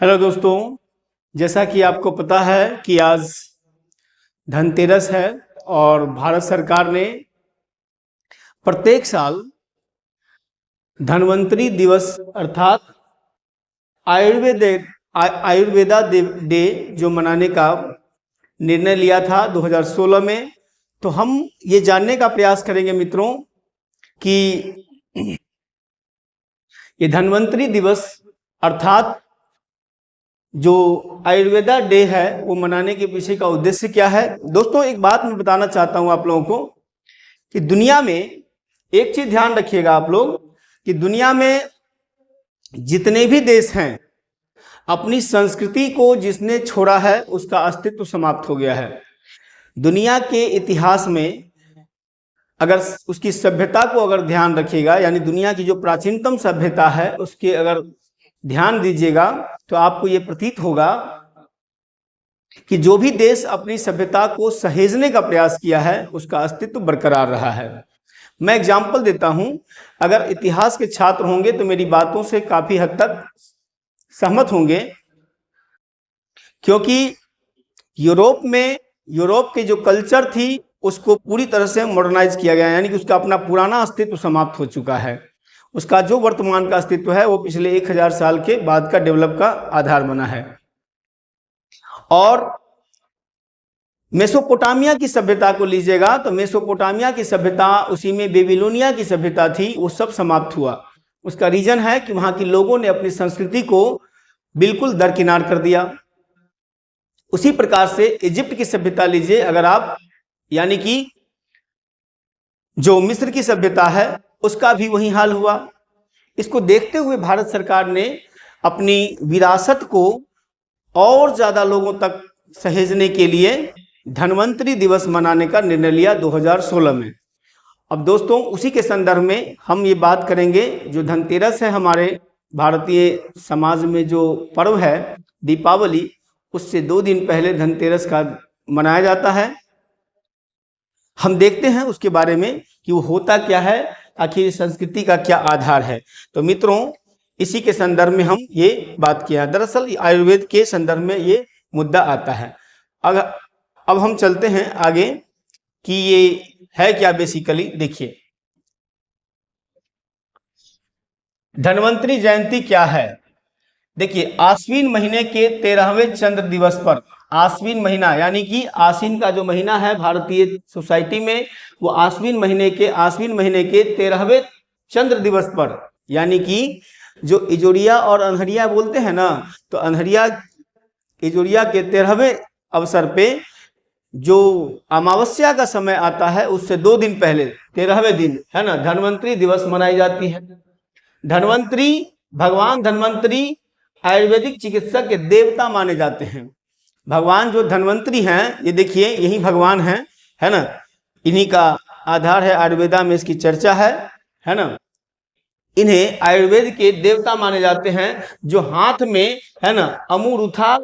Hello दोस्तों, जैसा कि आपको पता है कि आज धनतेरस है और भारत सरकार ने प्रत्येक साल धन्वंतरी दिवस अर्थात आयुर्वेद आयुर्वेदा डे जो मनाने का निर्णय लिया था 2016 में। तो हम ये जानने का प्रयास करेंगे मित्रों कि ये धन्वंतरी दिवस अर्थात जो आयुर्वेदा डे है वो मनाने के पीछे का उद्देश्य क्या है। दोस्तों, एक बात मैं बताना चाहता हूं आप लोगों को कि दुनिया में एक चीज ध्यान रखिएगा आप लोग कि दुनिया में जितने भी देश हैं, अपनी संस्कृति को जिसने छोड़ा है उसका अस्तित्व समाप्त हो गया है। दुनिया के इतिहास में अगर उसकी सभ्यता को अगर ध्यान रखिएगा, यानी दुनिया की जो प्राचीनतम सभ्यता है उसके अगर ध्यान दीजिएगा तो आपको ये प्रतीत होगा कि जो भी देश अपनी सभ्यता को सहेजने का प्रयास किया है उसका अस्तित्व बरकरार रहा है। मैं एग्जाम्पल देता हूं, अगर इतिहास के छात्र होंगे तो मेरी बातों से काफी हद तक सहमत होंगे, क्योंकि यूरोप के जो कल्चर थी उसको पूरी तरह से मॉडर्नाइज किया गया, यानी कि उसका अपना पुराना अस्तित्व समाप्त हो चुका है। उसका जो वर्तमान का अस्तित्व है वो पिछले 1000 साल के बाद का डेवलप का आधार बना है। और मेसोपोटामिया की सभ्यता को लीजिएगा तो मेसोपोटामिया की सभ्यता, उसी में बेबीलोनिया की सभ्यता थी, वो सब समाप्त हुआ। उसका रीजन है कि वहां के लोगों ने अपनी संस्कृति को बिल्कुल दरकिनार कर दिया। उसी प्रकार से इजिप्ट की सभ्यता लीजिए अगर आप, यानी कि जो मिस्र की सभ्यता है उसका भी वही हाल हुआ। इसको देखते हुए भारत सरकार ने अपनी विरासत को और ज्यादा लोगों तक सहेजने के लिए धन्वंतरी दिवस मनाने का निर्णय लिया 2016 में। अब दोस्तों, उसी के संदर्भ में हम ये बात करेंगे। जो धनतेरस है हमारे भारतीय समाज में जो पर्व है दीपावली, उससे 2 दिन पहले धनतेरस का मनाया जाता है। हम देखते हैं उसके बारे में कि वो होता क्या है, आखिर संस्कृति का क्या आधार है। तो मित्रों, इसी के संदर्भ में हम ये बात किया। दरअसल आयुर्वेद के संदर्भ में ये मुद्दा आता है। अब हम चलते हैं आगे कि ये है क्या बेसिकली। देखिए, धन्वंतरी जयंती क्या है। देखिए, आश्विन महीने के 13वें चंद्र दिवस पर, आश्विन महीना यानी कि आश्विन का जो महीना है भारतीय सोसाइटी में, वो आश्विन महीने के 13वें चंद्र दिवस पर, यानी कि जो इजोरिया और अनहरिया बोलते हैं ना, तो अनहरिया इजोरिया के 13वें अवसर पे जो अमावस्या का समय आता है उससे 2 दिन पहले 13वें दिन है ना, धन्वंतरी दिवस मनाई जाती है। धन्वंतरी, भगवान धन्वंतरी आयुर्वेदिक चिकित्सा के देवता माने जाते हैं। भगवान जो धन्वंतरी हैं, ये देखिए यही भगवान है ना, इन्हीं का आधार है, आयुर्वेदा में इसकी चर्चा है ना। इन्हें आयुर्वेद के देवता माने जाते हैं, जो हाथ में है ना अमूरुथा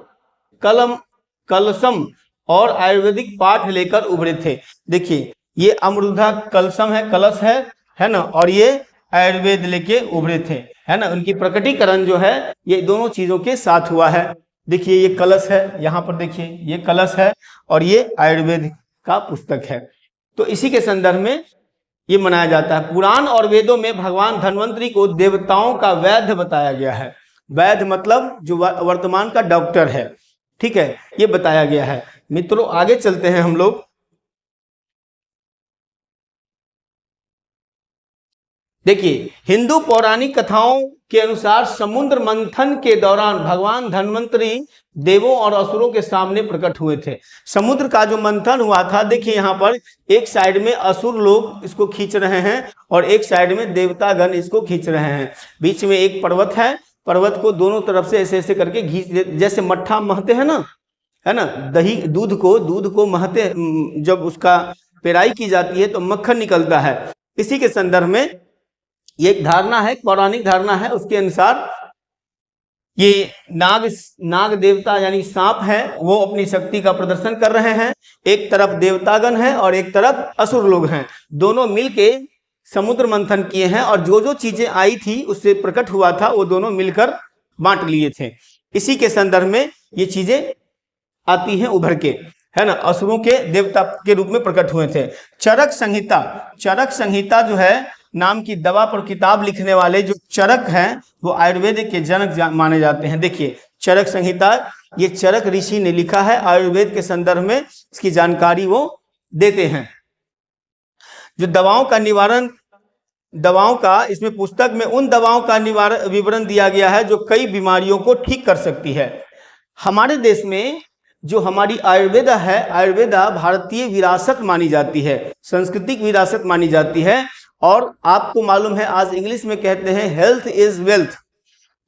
कलशम और आयुर्वेदिक पाठ लेकर उभरे थे। देखिए, ये अमरुधा कलशम है, कलश है ना, और ये आयुर्वेद लेके उभरे थे, है ना। उनकी प्रकटीकरण जो है ये दोनों चीजों के साथ हुआ है। देखिए, ये कलश है, यहाँ पर देखिए ये कलश है और ये आयुर्वेद का पुस्तक है। तो इसी के संदर्भ में ये मनाया जाता है। पुराण और वेदों में भगवान धन्वंतरी को देवताओं का वैद्य बताया गया है। वैद्य मतलब जो वर्तमान का डॉक्टर है, ठीक है, ये बताया गया है। मित्रों, आगे चलते हैं हम लोग। देखिए, हिंदू पौराणिक कथाओं के अनुसार समुद्र मंथन के दौरान भगवान धन्वंतरी देवों और असुरों के सामने प्रकट हुए थे। समुद्र का जो मंथन हुआ था, देखिए यहाँ पर एक साइड में असुर लोग इसको खींच रहे हैं और एक साइड में देवतागण इसको खींच रहे हैं। बीच में एक पर्वत है, पर्वत को दोनों तरफ से ऐसे ऐसे करके घींच, जैसे मट्ठा महते हैं ना, है ना, दही दूध को महते, जब उसका पेराई की जाती है तो मक्खन निकलता है। इसी के संदर्भ में ये एक धारणा है, पौराणिक धारणा है। उसके अनुसार ये नाग देवता यानी सांप है, वो अपनी शक्ति का प्रदर्शन कर रहे हैं। एक तरफ देवतागण है और एक तरफ असुर लोग हैं। दोनों मिलके समुद्र मंथन किए हैं और जो जो चीजें आई थी उससे प्रकट हुआ था वो दोनों मिलकर बांट लिए थे। इसी के संदर्भ में ये चीजें आती हैं उभर के, है ना। असुरों के देवता के रूप में प्रकट हुए थे। चरक संहिता, चरक संहिता जो है नाम की दवा पर किताब लिखने वाले जो चरक हैं वो आयुर्वेद के जनक माने जाते हैं। देखिए चरक संहिता ये चरक ऋषि ने लिखा है, आयुर्वेद के संदर्भ में इसकी जानकारी वो देते हैं। जो दवाओं का निवारण, दवाओं का इसमें पुस्तक में उन दवाओं का निवारण विवरण दिया गया है जो कई बीमारियों को ठीक कर सकती है। हमारे देश में जो हमारी आयुर्वेदा है, आयुर्वेदा भारतीय विरासत मानी जाती है, सांस्कृतिक विरासत मानी जाती है। और आपको मालूम है आज इंग्लिश में कहते हैं हेल्थ इज वेल्थ।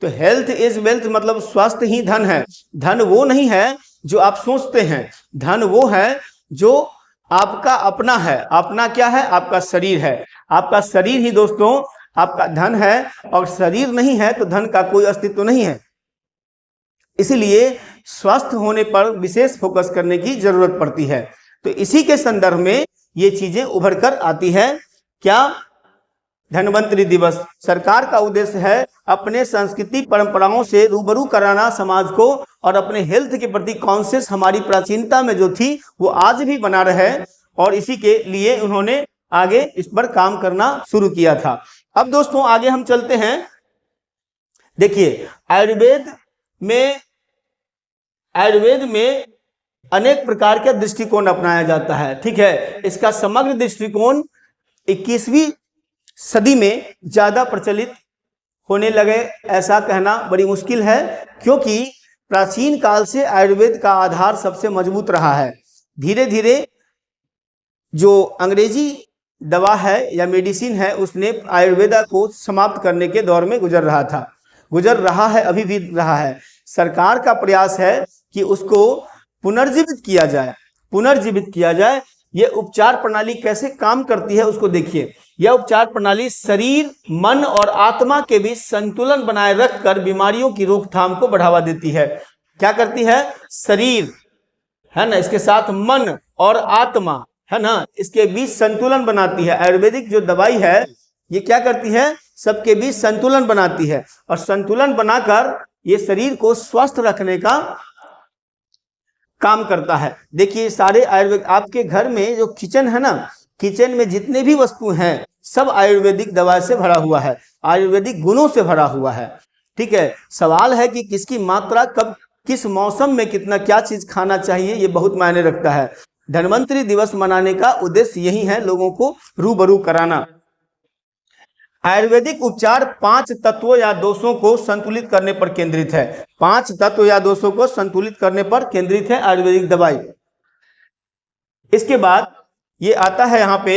तो हेल्थ इज वेल्थ मतलब स्वास्थ्य ही धन है। धन वो नहीं है जो आप सोचते हैं, धन वो है जो आपका अपना है। अपना क्या है? आपका शरीर है। आपका शरीर ही दोस्तों आपका धन है, और शरीर नहीं है तो धन का कोई अस्तित्व नहीं है। इसीलिए स्वस्थ होने पर विशेष फोकस करने की जरूरत पड़ती है। तो इसी के संदर्भ में ये चीजें उभर कर आती है। क्या? धन्वंतरि दिवस। सरकार का उद्देश्य है अपने संस्कृति परंपराओं से रूबरू कराना समाज को, और अपने हेल्थ के प्रति कॉन्शियस हमारी प्राचीनता में जो थी वो आज भी बना रहे, और इसी के लिए उन्होंने आगे इस पर काम करना शुरू किया था। अब दोस्तों आगे हम चलते हैं। देखिए आयुर्वेद में अनेक प्रकार के दृष्टिकोण अपनाया जाता है, ठीक है। इसका समग्र दृष्टिकोण 21वीं सदी में ज्यादा प्रचलित होने लगे, ऐसा कहना बड़ी मुश्किल है, क्योंकि प्राचीन काल से आयुर्वेद का आधार सबसे मजबूत रहा है। धीरे धीरे जो अंग्रेजी दवा है या मेडिसिन है उसने आयुर्वेदा को समाप्त करने के दौर में गुजर रहा है, अभी भी रहा है। सरकार का प्रयास है कि उसको पुनर्जीवित किया जाए। यह उपचार प्रणाली कैसे काम करती है उसको देखिए। यह उपचार प्रणाली शरीर, मन और आत्मा के बीच संतुलन बनाए रखकर बीमारियों की रोकथाम को बढ़ावा देती है। क्या करती है? शरीर है ना, इसके साथ मन और आत्मा है ना, इसके बीच संतुलन बनाती है। आयुर्वेदिक जो दवाई है ये क्या करती है? सबके बीच संतुलन बनाती है, और संतुलन बनाकर ये शरीर को स्वस्थ रखने का काम करता है। देखिए सारे आयुर्वेद, आपके घर में जो किचन है ना, किचन में जितने भी वस्तु हैं सब आयुर्वेदिक दवा से भरा हुआ है, आयुर्वेदिक गुणों से भरा हुआ है, ठीक है। सवाल है कि किसकी मात्रा कब किस मौसम में कितना क्या चीज खाना चाहिए, ये बहुत मायने रखता है। धन्वंतरि दिवस मनाने का उद्देश्य यही है, लोगों को रूबरू कराना। आयुर्वेदिक उपचार 5 तत्वों या दोषों को संतुलित करने पर केंद्रित है। 5 तत्व या दोषों को संतुलित करने पर केंद्रित है आयुर्वेदिक दवाई। इसके बाद ये आता है यहाँ पे,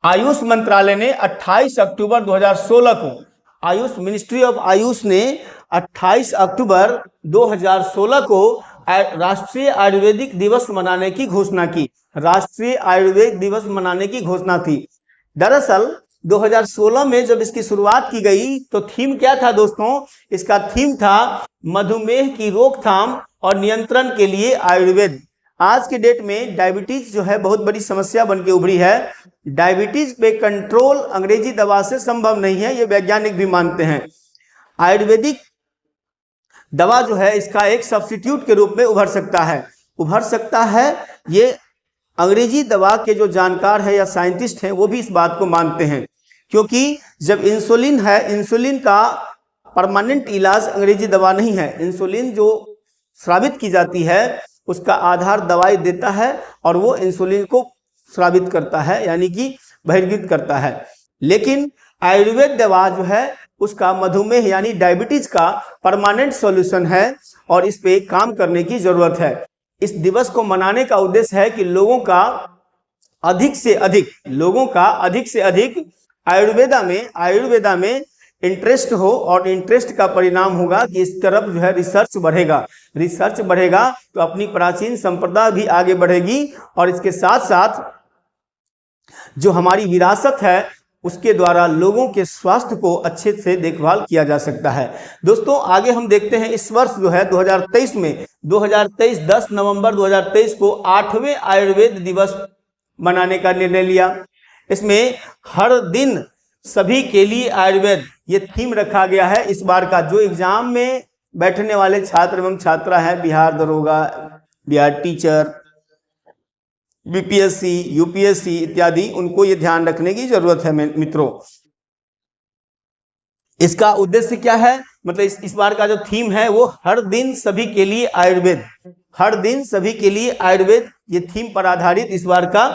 आयुष मंत्रालय ने 28 अक्टूबर 2016 को, आयुष मिनिस्ट्री ऑफ आयुष ने 28 अक्टूबर 2016 को राष्ट्रीय आयुर्वेदिक दिवस मनाने की घोषणा की। राष्ट्रीय आयुर्वेद दिवस मनाने की घोषणा थी। दरअसल 2016 में जब इसकी शुरुआत की गई तो थीम क्या था दोस्तों? इसका थीम था मधुमेह की रोकथाम और नियंत्रण के लिए आयुर्वेद। आज के डेट में डायबिटीज जो है बहुत बड़ी समस्या बन के उभरी है। डायबिटीज पे कंट्रोल अंग्रेजी दवा से संभव नहीं है, ये वैज्ञानिक भी मानते हैं। आयुर्वेदिक दवा जो है इसका एक सब्स्टिट्यूट के रूप में उभर सकता है। ये अंग्रेजी दवा के जो जानकार है या साइंटिस्ट हैं वो भी इस बात को मानते हैं, क्योंकि जब इंसुलिन है, इंसुलिन का परमानेंट इलाज अंग्रेजी दवा नहीं है। इंसुलिन जो स्रावित की जाती है उसका आधार दवाई देता है, और वो इंसुलिन को स्रावित करता है, यानी कि बहिर्गत करता है। लेकिन आयुर्वेद दवा जो है उसका मधुमेह यानी डायबिटीज का परमानेंट सॉल्यूशन है, और इस पे काम करने की जरूरत है। इस दिवस को मनाने का उद्देश्य है कि लोगों का अधिक से अधिक आयुर्वेदा में इंटरेस्ट हो, और इंटरेस्ट का परिणाम होगा कि इस तरफ जो है रिसर्च बढ़ेगा तो अपनी प्राचीन संप्रदाय भी आगे बढ़ेगी, और इसके साथ साथ जो हमारी विरासत है उसके द्वारा लोगों के स्वास्थ्य को अच्छे से देखभाल किया जा सकता है। दोस्तों आगे हम देखते हैं, इस वर्ष जो है 2023 में 10 नवंबर 2023 को 8वें आयुर्वेद दिवस मनाने का निर्णय लिया। इसमें हर दिन सभी के लिए आयुर्वेद, ये थीम रखा गया है इस बार का। जो एग्जाम में बैठने वाले छात्र एवं छात्रा है, बिहार दरोगा, बिहार टीचर, बीपीएससी, यूपीएससी इत्यादि, उनको ये ध्यान रखने की जरूरत है मित्रों। इसका उद्देश्य क्या है, मतलब इस बार का जो थीम है वो हर दिन सभी के लिए आयुर्वेद, हर दिन सभी के लिए आयुर्वेद, ये थीम पर आधारित इस बार का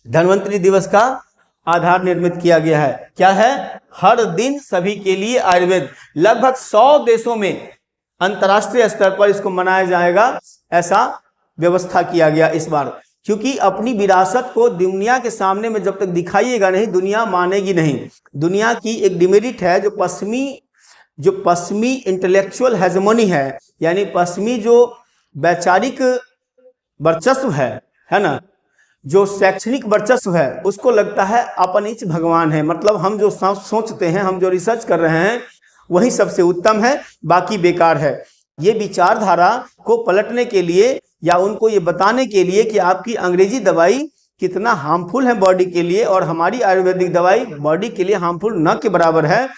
धन्वंतरि दिवस का आधार निर्मित किया गया है। क्या है, हर दिन सभी के लिए आयुर्वेद। लगभग 100 देशों में अंतर्राष्ट्रीय स्तर पर इसको मनाया जाएगा, ऐसा व्यवस्था किया गया इस बार। क्योंकि अपनी विरासत को दुनिया के सामने में जब तक दिखाइएगा नहीं, दुनिया मानेगी नहीं। दुनिया की एक डिमेरिट है, जो पश्चिमी इंटेलेक्चुअल हेजेमोनी है, यानी पश्चिमी जो वैचारिक वर्चस्व है ना, जो शैक्षणिक वर्चस्व है, उसको लगता है अपनीच भगवान है। मतलब हम जो सोचते हैं, हम जो रिसर्च कर रहे हैं, वही सबसे उत्तम है, बाकी बेकार है। ये विचारधारा को पलटने के लिए या उनको ये बताने के लिए कि आपकी अंग्रेजी दवाई कितना हार्मफुल है बॉडी के लिए और हमारी आयुर्वेदिक दवाई बॉडी के लिए हार्मफुल न के बराबर है,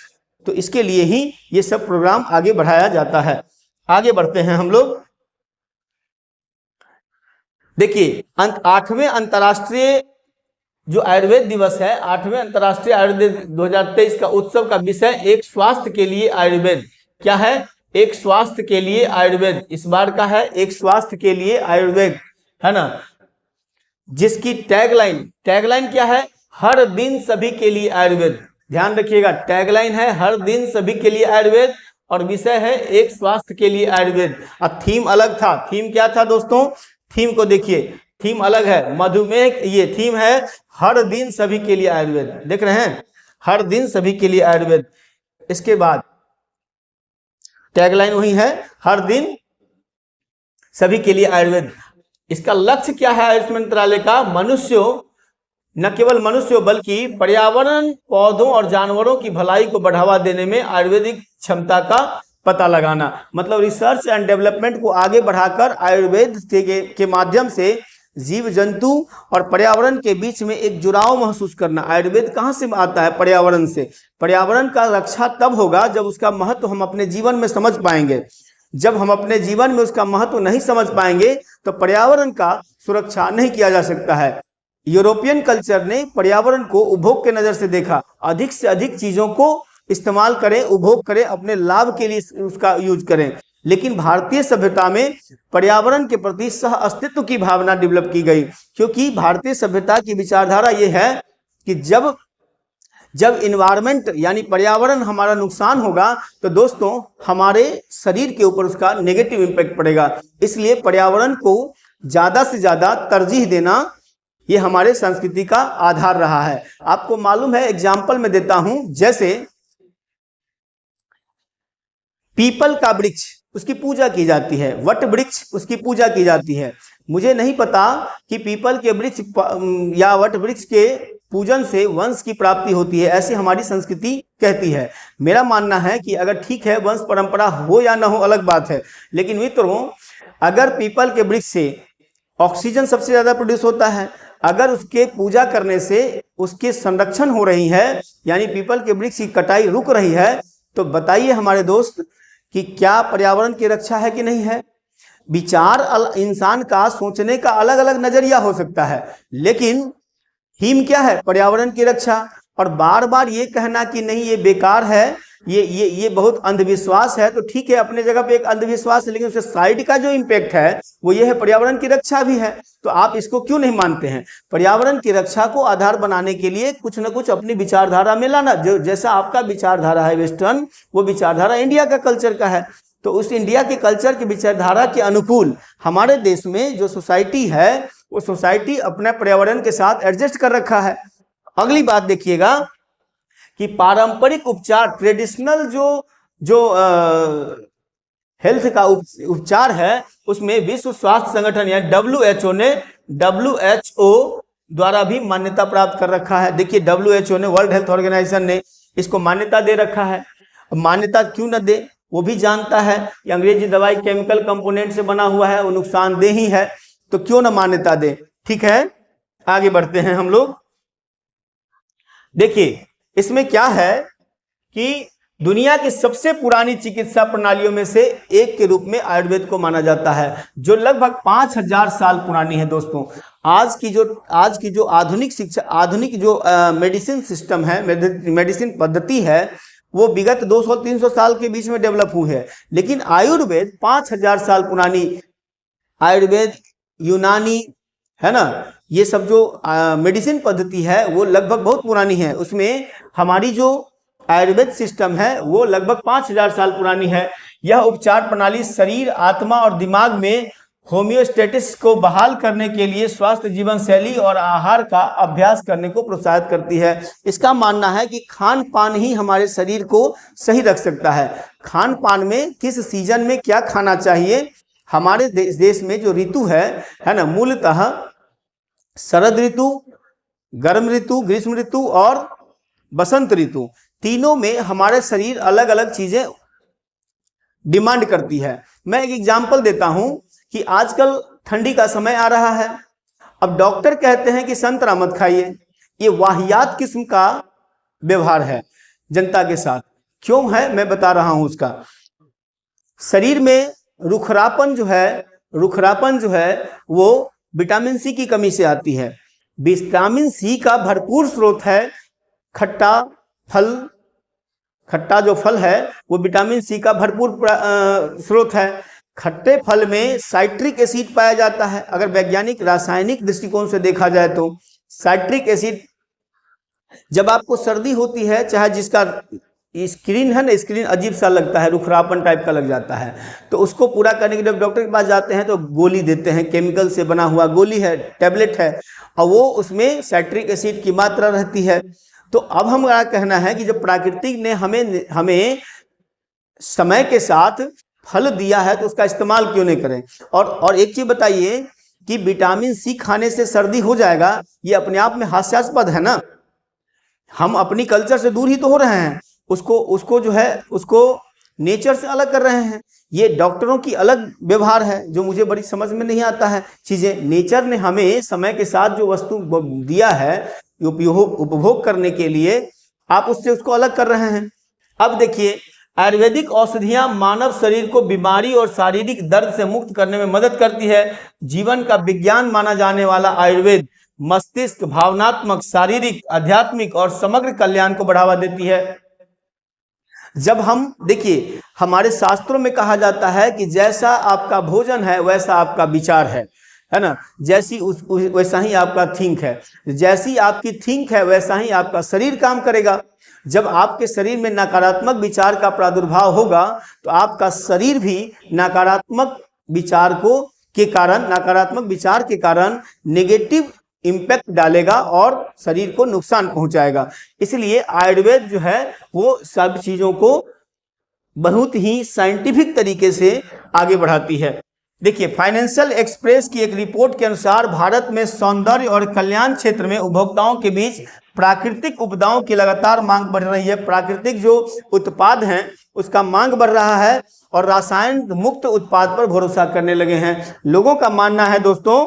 तो इसके लिए ही ये सब प्रोग्राम आगे बढ़ाया जाता है। आगे बढ़ते हैं हम लोग। देखिए, 8वें अंतर्राष्ट्रीय जो आयुर्वेद दिवस है, 8वें अंतर्राष्ट्रीय आयुर्वेद 2023 का उत्सव का विषय एक स्वास्थ्य के लिए आयुर्वेद। क्या है, एक स्वास्थ्य के लिए आयुर्वेद। इस बार का है एक स्वास्थ्य के लिए आयुर्वेद, है ना, जिसकी टैगलाइन क्या है, हर दिन सभी के लिए आयुर्वेद। ध्यान रखिएगा, टैगलाइन है हर दिन सभी के लिए आयुर्वेद और विषय है एक स्वास्थ्य के लिए आयुर्वेद। और थीम अलग था। थीम क्या था दोस्तों, थीम को देखिए, थीम अलग है, मधुमेह। ये थीम है हर दिन सभी के लिए आयुर्वेद, देख रहे हैं, हर दिन सभी के लिए आयुर्वेद। इसके बाद टैगलाइन वही है, हर दिन सभी के लिए आयुर्वेद। इसका लक्ष्य क्या है आयुष मंत्रालय का, मनुष्यों, न केवल मनुष्यों बल्कि पर्यावरण, पौधों और जानवरों की भलाई को बढ़ावा देने में आयुर्वेदिक क्षमता का पता लगाना। मतलब रिसर्च एंड डेवलपमेंट को आगे बढ़ाकर आयुर्वेद के माध्यम से जीव जंतु और पर्यावरण के बीच में एक जुड़ाव महसूस करना। आयुर्वेद कहाँ से आता है, पर्यावरण से। पर्यावरण का रक्षा तब होगा जब उसका महत्व हम अपने जीवन में समझ पाएंगे। जब हम अपने जीवन में उसका महत्व नहीं समझ पाएंगे तो पर्यावरण का सुरक्षा नहीं किया जा सकता है। यूरोपियन कल्चर ने पर्यावरण को उपभोग के नजर से देखा, अधिक से अधिक चीजों को इस्तेमाल करें, उपभोग करें, अपने लाभ के लिए उसका यूज करें। लेकिन भारतीय सभ्यता में पर्यावरण के प्रति सह अस्तित्व की भावना डेवलप की गई, क्योंकि भारतीय सभ्यता की विचारधारा यह है कि जब इन्वायरमेंट यानी पर्यावरण हमारा नुकसान होगा तो दोस्तों हमारे शरीर के ऊपर उसका नेगेटिव इम्पैक्ट पड़ेगा। इसलिए पर्यावरण को ज्यादा से ज्यादा तरजीह देना ये हमारे संस्कृति का आधार रहा है। आपको मालूम है, एग्जाम्पल में देता हूं, जैसे पीपल का वृक्ष, उसकी पूजा की जाती है, वट वृक्ष उसकी पूजा की जाती है। मुझे नहीं पता कि पीपल के वृक्ष या वट वृक्ष के पूजन से वंश की प्राप्ति होती है, ऐसी हमारी संस्कृति कहती है। मेरा मानना है कि अगर ठीक है, वंश परंपरा हो या ना हो अलग बात है, लेकिन मित्रों अगर पीपल के वृक्ष से ऑक्सीजन सबसे ज्यादा प्रोड्यूस होता है, अगर उसके पूजा करने से उसके संरक्षण हो रही है, यानी पीपल के वृक्ष की कटाई रुक रही है, तो बताइए हमारे दोस्त कि क्या पर्यावरण की रक्षा है कि नहीं है। विचार इंसान का सोचने का अलग अलग नजरिया हो सकता है, लेकिन थीम क्या है, पर्यावरण की रक्षा। और बार बार ये कहना कि नहीं ये बेकार है, ये बहुत अंधविश्वास है, तो ठीक है, अपने जगह पे एक अंधविश्वास है, लेकिन उसके साइड का जो इम्पैक्ट है वो ये है, पर्यावरण की रक्षा भी है। तो आप इसको क्यों नहीं मानते हैं। पर्यावरण की रक्षा को आधार बनाने के लिए कुछ न कुछ अपनी विचारधारा में लाना। जो जैसा आपका विचारधारा है वेस्टर्न, वो विचारधारा इंडिया का कल्चर का है, तो उस इंडिया के कल्चर की विचारधारा के अनुकूल हमारे देश में जो सोसाइटी है वो सोसाइटी अपने पर्यावरण के साथ एडजस्ट कर रखा है। अगली बात देखिएगा कि पारंपरिक उपचार, ट्रेडिशनल जो हेल्थ का उपचार है, उसमें विश्व स्वास्थ्य संगठन यानी WHO ने WHO द्वारा भी मान्यता प्राप्त कर रखा है। देखिए WHO ने, वर्ल्ड हेल्थ ऑर्गेनाइजेशन ने इसको मान्यता दे रखा है। मान्यता क्यों न दे, वो भी जानता है कि अंग्रेजी दवाई केमिकल कंपोनेंट से बना हुआ है, वो नुकसानदेह ही है, तो क्यों ना मान्यता दे। ठीक है, आगे बढ़ते हैं हम लोग। देखिए इसमें क्या है कि दुनिया की सबसे पुरानी चिकित्सा प्रणालियों में से एक के रूप में आयुर्वेद को माना जाता है, जो लगभग 5000 साल पुरानी है। दोस्तों, आज की जो आधुनिक शिक्षा, आधुनिक जो मेडिसिन सिस्टम है, मेडिसिन पद्धति है, वो विगत 200-300 साल के बीच में डेवलप हुई है। लेकिन आयुर्वेद 5000 साल पुरानी, आयुर्वेद, यूनानी, है ना, ये सब जो मेडिसिन पद्धति है वो लगभग बहुत पुरानी है। उसमें हमारी जो आयुर्वेद सिस्टम है वो लगभग 5000 साल पुरानी है। यह उपचार प्रणाली शरीर, आत्मा और दिमाग में होम्योस्टेसिस को बहाल करने के लिए स्वास्थ्य जीवन शैली और आहार का अभ्यास करने को प्रोत्साहित करती है। इसका मानना है कि खान पान ही हमारे शरीर को सही रख सकता है। खान पान में किस सीजन में क्या खाना चाहिए, हमारे देश में जो ऋतु है ना, मूलतः शरद ऋतु, गर्म ऋतु, ग्रीष्म ऋतु और बसंत ऋतु, तीनों में हमारे शरीर अलग अलग चीजें डिमांड करती है। मैं एक एग्जांपल देता हूं कि आजकल ठंडी का समय आ रहा है। अब डॉक्टर कहते हैं कि संतरा मत खाइए। ये वाहियात किस्म का व्यवहार है जनता के साथ। क्यों है, मैं बता रहा हूं उसका। शरीर में रुखरापन जो है वो विटामिन सी की कमी से आती है। विटामिन सी का भरपूर स्रोत है खट्टा फल। खट्टा जो फल है वो विटामिन सी का भरपूर स्रोत है। खट्टे फल में साइट्रिक एसिड पाया जाता है। अगर वैज्ञानिक रासायनिक दृष्टिकोण से देखा जाए तो साइट्रिक एसिड, जब आपको सर्दी होती है, चाहे जिसका स्क्रीन है ना, स्क्रीन अजीब सा लगता है, रुखरापन टाइप का लग जाता है, तो उसको पूरा करने के लिए डॉक्टर के पास जाते हैं तो गोली देते हैं, केमिकल से बना हुआ गोली है, टैबलेट है, और वो उसमें साइट्रिक एसिड की मात्रा रहती है। तो अब हमारा कहना है कि जब प्राकृतिक ने हमें समय के साथ फल दिया है तो उसका इस्तेमाल क्यों नहीं करें। और एक चीज बताइए कि विटामिन सी खाने से सर्दी हो जाएगा, ये अपने आप में हास्यास्पद है ना। हम अपनी कल्चर से दूर ही तो हो रहे हैं, उसको नेचर से अलग कर रहे हैं। ये डॉक्टरों की अलग व्यवहार है जो मुझे बड़ी समझ में नहीं आता है चीजें। नेचर ने हमें समय के साथ जो वस्तु दिया है उपभोग करने के लिए, आप उसको अलग कर रहे हैं। अब देखिए, आयुर्वेदिक औषधियां मानव शरीर को बीमारी और शारीरिक दर्द से मुक्त करने में मदद करती है। जीवन का विज्ञान माना जाने वाला आयुर्वेद मस्तिष्क, भावनात्मक, शारीरिक, आध्यात्मिक और समग्र कल्याण को बढ़ावा देती है। जब हम देखिए, हमारे शास्त्रों में कहा जाता है कि जैसा आपका भोजन है वैसा आपका विचार है ना, वैसा ही आपका थिंक है, जैसी आपकी थिंक है वैसा ही आपका शरीर काम करेगा। जब आपके शरीर में नकारात्मक विचार का प्रादुर्भाव होगा तो आपका शरीर भी नकारात्मक विचार के कारण नेगेटिव इम्पैक्ट डालेगा और शरीर को नुकसान पहुंचाएगा। इसलिए आयुर्वेद जो है वो सब चीजों को बहुत ही साइंटिफिक तरीके से आगे बढ़ाती है। देखिए, फाइनेंशियल एक्सप्रेस की एक रिपोर्ट के अनुसार भारत में सौंदर्य और कल्याण क्षेत्र में उपभोक्ताओं के बीच प्राकृतिक उपदाओं की लगातार मांग बढ़ रही है। प्राकृतिक जो उत्पाद हैं उसका मांग बढ़ रहा है और रासायन मुक्त उत्पाद पर भरोसा करने लगे हैं। लोगों का मानना है दोस्तों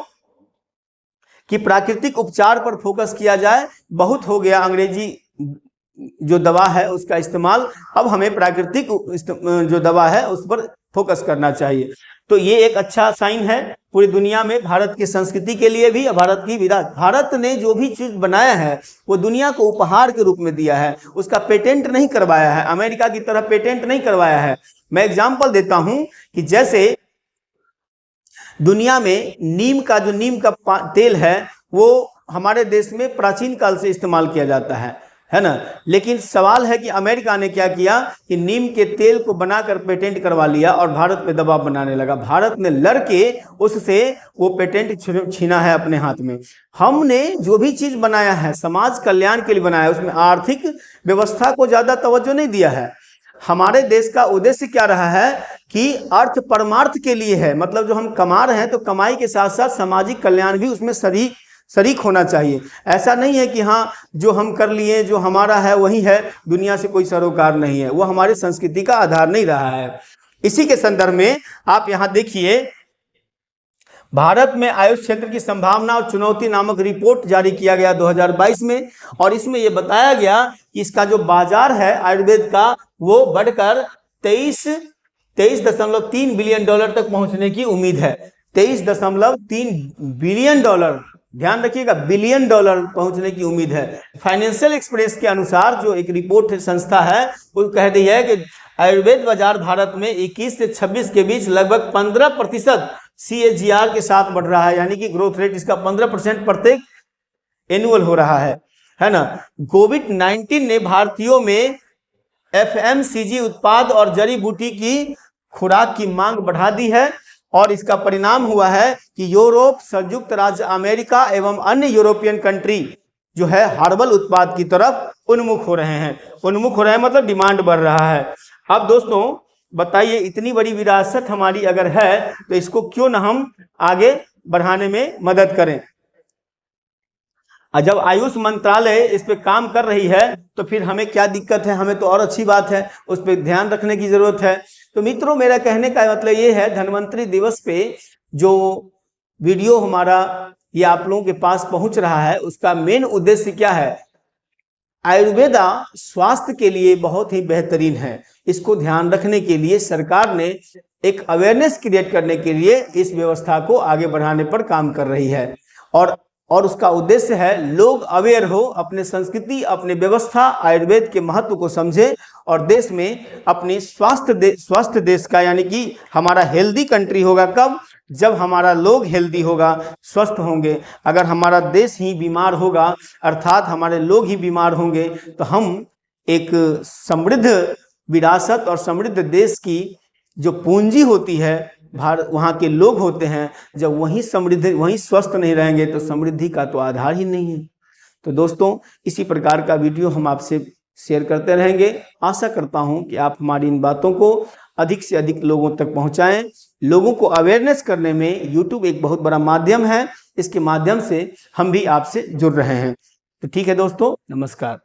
कि प्राकृतिक उपचार पर फोकस किया जाए, बहुत हो गया अंग्रेजी जो दवा है उसका इस्तेमाल, अब हमें प्राकृतिक जो दवा है उस पर फोकस करना चाहिए। तो ये एक अच्छा साइन है पूरी दुनिया में, भारत की संस्कृति के लिए भी, भारत की विरासत। भारत ने जो भी चीज बनाया है वो दुनिया को उपहार के रूप में दिया है, उसका पेटेंट नहीं करवाया है, अमेरिका की तरह पेटेंट नहीं करवाया है। मैं एग्जांपल देता हूं कि जैसे दुनिया में नीम का तेल है वो हमारे देश में प्राचीन काल से इस्तेमाल किया जाता है ना। लेकिन सवाल है कि अमेरिका ने क्या किया कि नीम के तेल को बनाकर पेटेंट करवा लिया और भारत पे दबाव बनाने लगा। भारत ने लड़के उससे वो पेटेंट छीना है अपने हाथ में। हमने जो भी चीज बनाया है समाज कल्याण के लिए बनाया है, उसमें आर्थिक व्यवस्था को ज्यादा तवज्जो नहीं दिया है। हमारे देश का उद्देश्य क्या रहा है कि अर्थ परमार्थ के लिए है, मतलब जो हम कमा रहे हैं तो कमाई के साथ साथ सामाजिक कल्याण भी उसमें शरीक होना चाहिए। ऐसा नहीं है कि हाँ जो हम कर लिए, जो हमारा है वही है, दुनिया से कोई सरोकार नहीं है, वो हमारी संस्कृति का आधार नहीं रहा है। इसी के संदर्भ में आप यहाँ देखिए, भारत में आयुष क्षेत्र की संभावना और चुनौती नामक रिपोर्ट जारी किया गया 2022 में, और इसमें यह बताया गया कि इसका जो बाजार है आयुर्वेद का वो बढ़कर 23.3 बिलियन डॉलर तक पहुंचने की उम्मीद है। 23.3 बिलियन डॉलर, ध्यान रखिएगा, बिलियन डॉलर पहुंचने की उम्मीद है। फाइनेंशियल एक्सप्रेस के अनुसार जो एक रिपोर्ट संस्था है वो कह रही है कि आयुर्वेद बाजार भारत में 21 से 26 के बीच लगभग 15% CAGR के साथ बढ़ रहा है, यानी कि ग्रोथ रेट इसका 15% प्रत्येक एनुअल हो रहा है ना। कोविड-19 ने भारतीयों में FMCG उत्पाद और जड़ी बूटी की खुराक की मांग बढ़ा दी है, और इसका परिणाम हुआ है कि यूरोप, संयुक्त राज्य अमेरिका एवं अन्य यूरोपियन कंट्री जो है हर्बल उत्पाद की तरफ उन्मुख हो रहे हैं। उन्मुख हो रहे हैं मतलब डिमांड बढ़ रहा है। अब दोस्तों बताइए, इतनी बड़ी विरासत हमारी अगर है तो इसको क्यों ना हम आगे बढ़ाने में मदद करें। जब आयुष मंत्रालय इस पे काम कर रही है तो फिर हमें क्या दिक्कत है, हमें तो और अच्छी बात है, उस पर ध्यान रखने की जरूरत है। तो मित्रों, मेरा कहने का मतलब ये है, धन्वंतरि दिवस पे जो वीडियो हमारा ये आप लोगों के पास पहुंच रहा है उसका मेन उद्देश्य क्या है। आयुर्वेदा स्वास्थ्य के लिए बहुत ही बेहतरीन है। इसको ध्यान रखने के लिए सरकार ने एक अवेयरनेस क्रिएट करने के लिए इस व्यवस्था को आगे बढ़ाने पर काम कर रही है, और उसका उद्देश्य है लोग अवेयर हो, अपने संस्कृति, अपने व्यवस्था, आयुर्वेद के महत्व को समझे और देश में अपनी स्वस्थ देश का, यानी कि हमारा हेल्दी कंट्री होगा कब, जब हमारा लोग हेल्दी होगा, स्वस्थ होंगे। अगर हमारा देश ही बीमार होगा, अर्थात हमारे लोग ही बीमार होंगे, तो हम एक समृद्ध विरासत और समृद्ध देश की जो पूंजी होती है, भारत, वहाँ के लोग होते हैं, जब वहीं स्वस्थ नहीं रहेंगे तो समृद्धि का तो आधार ही नहीं है। तो दोस्तों, इसी प्रकार का वीडियो हम आपसे शेयर करते रहेंगे। आशा करता हूं कि आप हमारी इन बातों को अधिक से अधिक लोगों तक पहुंचाएं। लोगों को अवेयरनेस करने में यूट्यूब एक बहुत बड़ा माध्यम है, इसके माध्यम से हम भी आपसे जुड़ रहे हैं। तो ठीक है दोस्तों, नमस्कार।